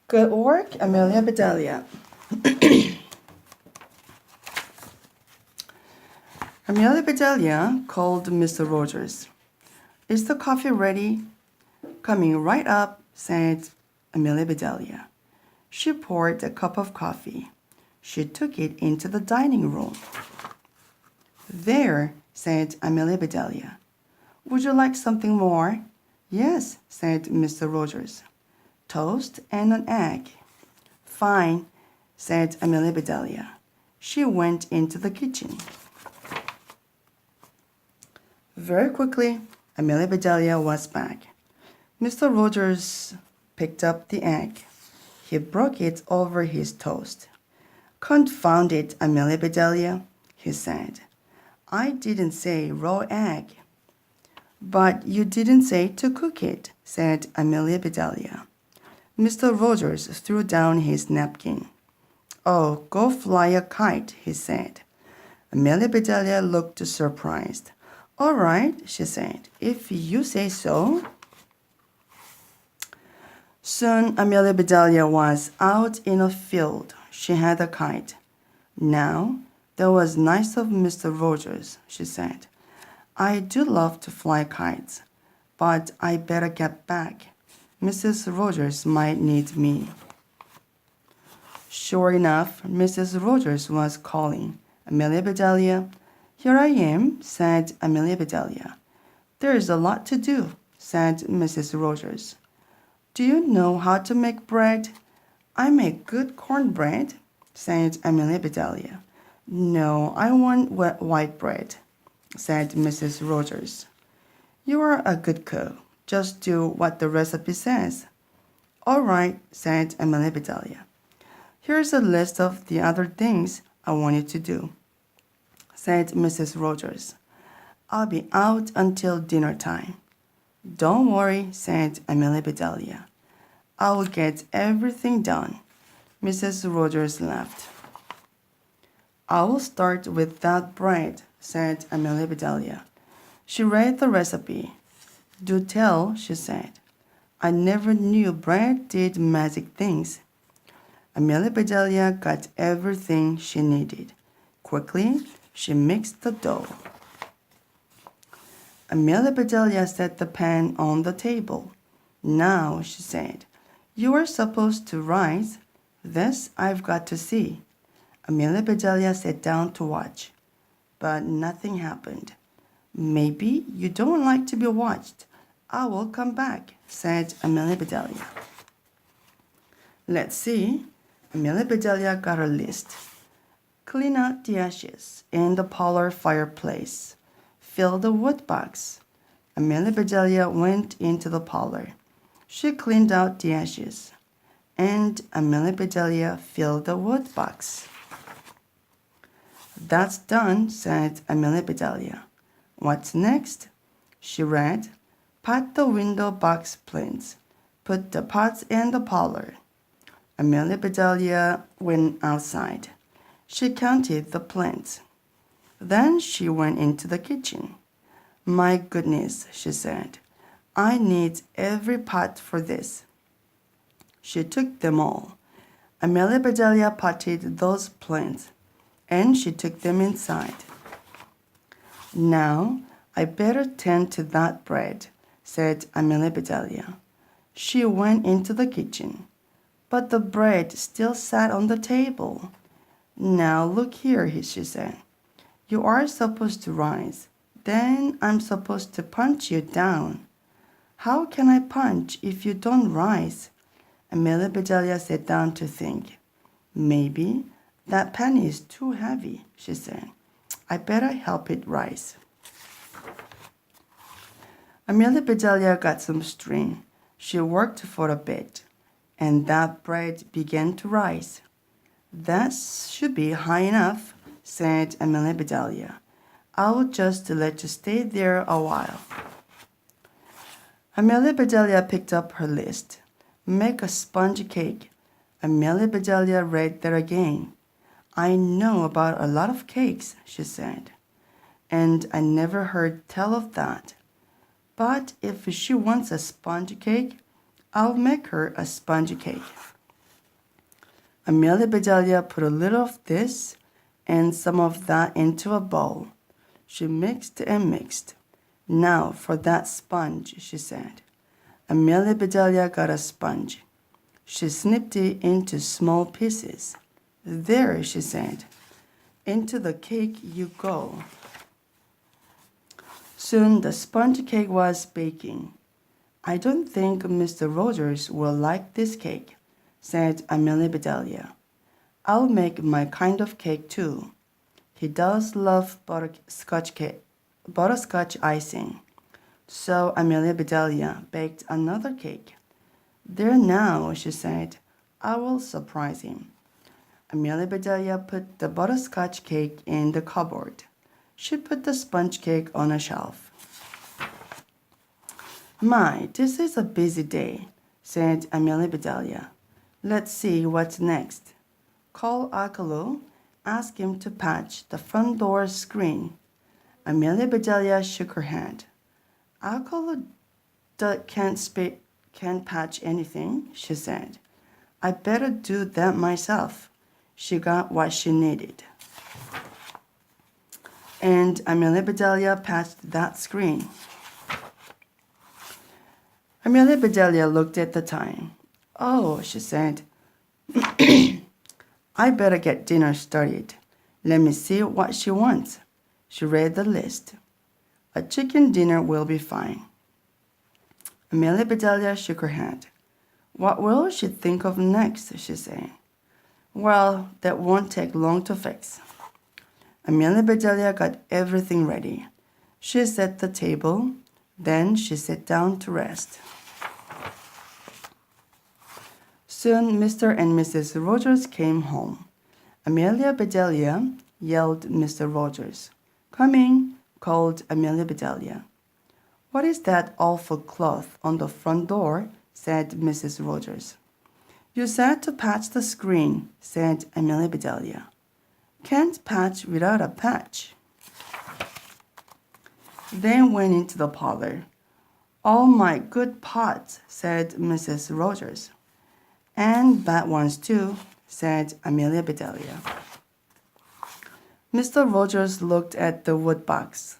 Good work, Amelia Bedelia. Amelia Bedelia called Mr. Rogers. Is the coffee ready? Coming right up, said Amelia Bedelia. She poured a cup of coffee. She took it into the dining room. There, said Amelia Bedelia. Would you like something more? Yes, said Mr. Rogers. Toast and an egg. Fine, said Amelia Bedelia. She went into the kitchen. Very quickly, Amelia Bedelia was back. Mr. Rogers picked up the egg. He broke it over his toast. Confound it, Amelia Bedelia, he said. I didn't say raw egg. But you didn't say to cook it, said Amelia Bedelia. Mr. Rogers threw down his napkin. Oh, go fly a kite, he said. Amelia Bedelia looked surprised. All right, she said, if you say so. Soon Amelia Bedelia was out in a field. She had a kite. Now, that was nice of Mr. Rogers, she said. I do love to fly kites, but I better get back. Mrs. Rogers might need me. Sure enough, Mrs. Rogers was calling. Amelia Bedelia. Here I am, said Amelia Bedelia. There's a lot to do, said Mrs. Rogers. Do you know how to make bread? I make good cornbread, said Amelia Bedelia. No, I want white bread, said Mrs. Rogers. You are a good cook. Just do what the recipe says. All right, said Amelia Bedelia. Here's a list of the other things I want you to do, said Mrs. Rogers. I'll be out until dinner time. Don't worry, said Amelia Bedelia. I will get everything done. Mrs. Rogers laughed. I will start with that bread, said Amelia Bedelia. She read the recipe. Do tell, she said. I never knew bread did magic things. Amelia Bedelia got everything she needed. Quickly, she mixed the dough. Amelia Bedelia set the pan on the table. Now, she said, you are supposed to rise. This I've got to see. Amelia Bedelia sat down to watch. But nothing happened. Maybe you don't like to be watched. I will come back, said Amelia Bedelia. Let's see. Amelia Bedelia got a list. Clean out the ashes in the parlor fireplace. Fill the wood box. Amelia Bedelia went into the parlor. She cleaned out the ashes. And Amelia Bedelia filled the wood box. That's done, said Amelia Bedelia. What's next? She read, pot the window box plants. Put the pots in the parlor. Amelia Bedelia went outside. She counted the plants. Then she went into the kitchen. My goodness, she said. I need every pot for this. She took them all. Amelia Bedelia potted those plants, and she took them inside. Now, I better tend to that bread, said Amelia Bedelia. She went into the kitchen, but the bread still sat on the table. Now look here, she said. You are supposed to rise. Then I'm supposed to punch you down. How can I punch if you don't rise? Amelia Bedelia sat down to think. Maybe that pan is too heavy, she said. I better help it rise. Amelia Bedelia got some string. She worked for a bit, and that bread began to rise. That should be high enough, said Amelia Bedelia. I'll just let you stay there a while. Amelia Bedelia picked up her list. Make a sponge cake. Amelia Bedelia read that again. I know about a lot of cakes, she said. And I never heard tell of that. But if she wants a sponge cake, I'll make her a sponge cake. Amelia Bedelia put a little of this and some of that into a bowl. She mixed and mixed. Now for that sponge, she said. Amelia Bedelia got a sponge. She snipped it into small pieces. There, she said. Into the cake you go. Soon the sponge cake was baking. I don't think Mr. Rogers will like this cake, said Amelia Bedelia. I'll make my kind of cake too. He does love butterscotch icing. So Amelia Bedelia baked another cake. There now, she said. I will surprise him. Amelia Bedelia put the butterscotch cake in the cupboard. She put the sponge cake on a shelf. My, this is a busy day, said Amelia Bedelia. Let's see what's next. Call Akalo, ask him to patch the front door screen. Amelia Bedelia shook her head. Akalo can't patch anything, she said. I better do that myself. She got what she needed. And Amelia Bedelia patched that screen. Amelia Bedelia looked at the time. Oh, she said. I better get dinner started. Let me see what she wants. She read the list. A chicken dinner will be fine. Amelia Bedelia shook her head. What will she think of next, she said. Well, that won't take long to fix. Amelia Bedelia got everything ready. She set the table. Then she sat down to rest. Soon Mr. and Mrs. Rogers came home. Amelia Bedelia yelled Mr. Rogers. Coming, called Amelia Bedelia. What is that awful cloth on the front door? Said Mrs. Rogers. You said to patch the screen, said Amelia Bedelia. Can't patch without a patch. They went into the parlor. Oh, my good pots, said Mrs. Rogers. And bad ones too, said Amelia Bedelia. Mr. Rogers looked at the wood box.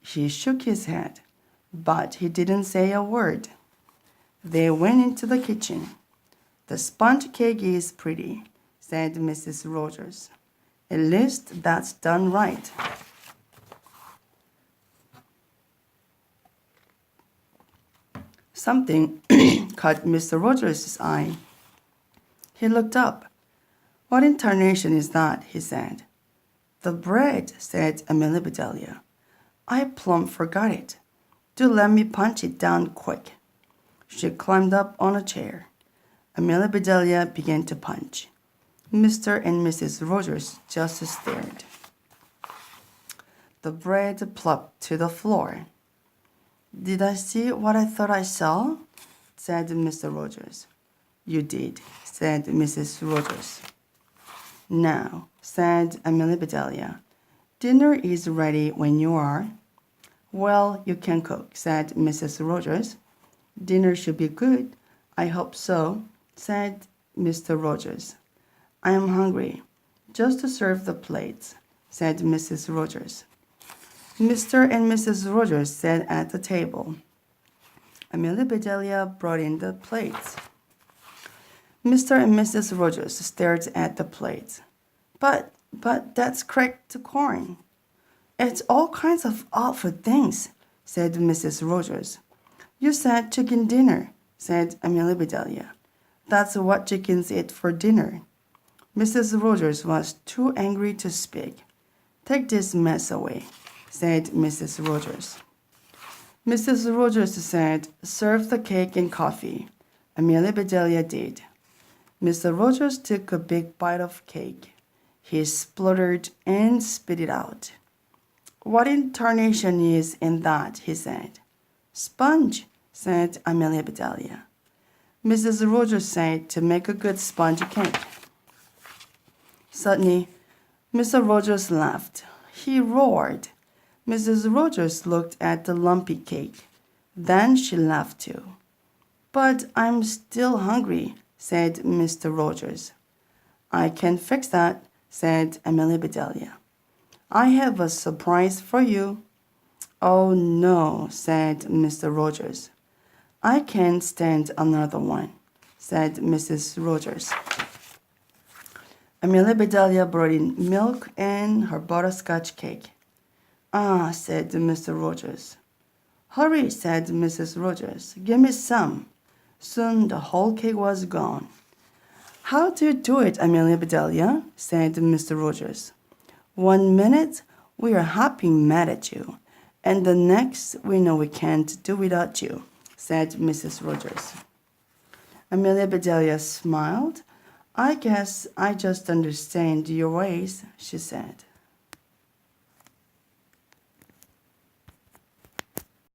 He shook his head, but he didn't say a word. They went into the kitchen. The sponge cake is pretty, said Mrs. Rogers. At least that's done right. Something caught Mr. Rogers' eye. He looked up. What in tarnation is that? He said. The bread, said Amelia Bedelia. I plumb forgot it. Do let me punch it down quick. She climbed up on a chair. Amelia Bedelia began to punch. Mr. and Mrs. Rogers just stared. The bread plopped to the floor. Did I see what I thought I saw? Said Mr. Rogers. You did, said Mrs. Rogers. Now, said Amelia Bedelia, dinner is ready when you are. Well, you can cook, said Mrs. Rogers. Dinner should be good. I hope so, said Mr. Rogers. I am hungry. Just to serve the plates, said Mrs. Rogers. Mr. and Mrs. Rogers sat at the table. Amelia Bedelia brought in the plates. Mr. and Mrs. Rogers stared at the plates. But that's cracked corn. It's all kinds of awful things, said Mrs. Rogers. You said chicken dinner, said Amelia Bedelia. That's what chickens eat for dinner. Mrs. Rogers was too angry to speak. Take this mess away, said Mrs. Rogers. Mrs. Rogers said, serve the cake and coffee. Amelia Bedelia did. Mr. Rogers took a big bite of cake. He spluttered and spit it out. What in tarnation is in that? He said. Sponge, said Amelia Bedelia. Mrs. Rogers said to make a good sponge cake. Suddenly, Mr. Rogers laughed. He roared. Mrs. Rogers looked at the lumpy cake. Then she laughed too. But I'm still hungry, said Mr. Rogers. I can fix that, said Amelia Bedelia. I have a surprise for you. Oh no, said Mr. Rogers. I can't stand another one, said Mrs. Rogers. Amelia Bedelia brought in milk and her butterscotch cake. Ah, said Mr. Rogers. Hurry, said Mrs. Rogers. Give me some. Soon the whole cake was gone. How do you do it, Amelia Bedelia? Said Mr. Rogers. 1 minute we are happy mad at you, and the next we know we can't do without you, said Mrs. Rogers. Amelia Bedelia smiled. I guess I just understand your ways, she said.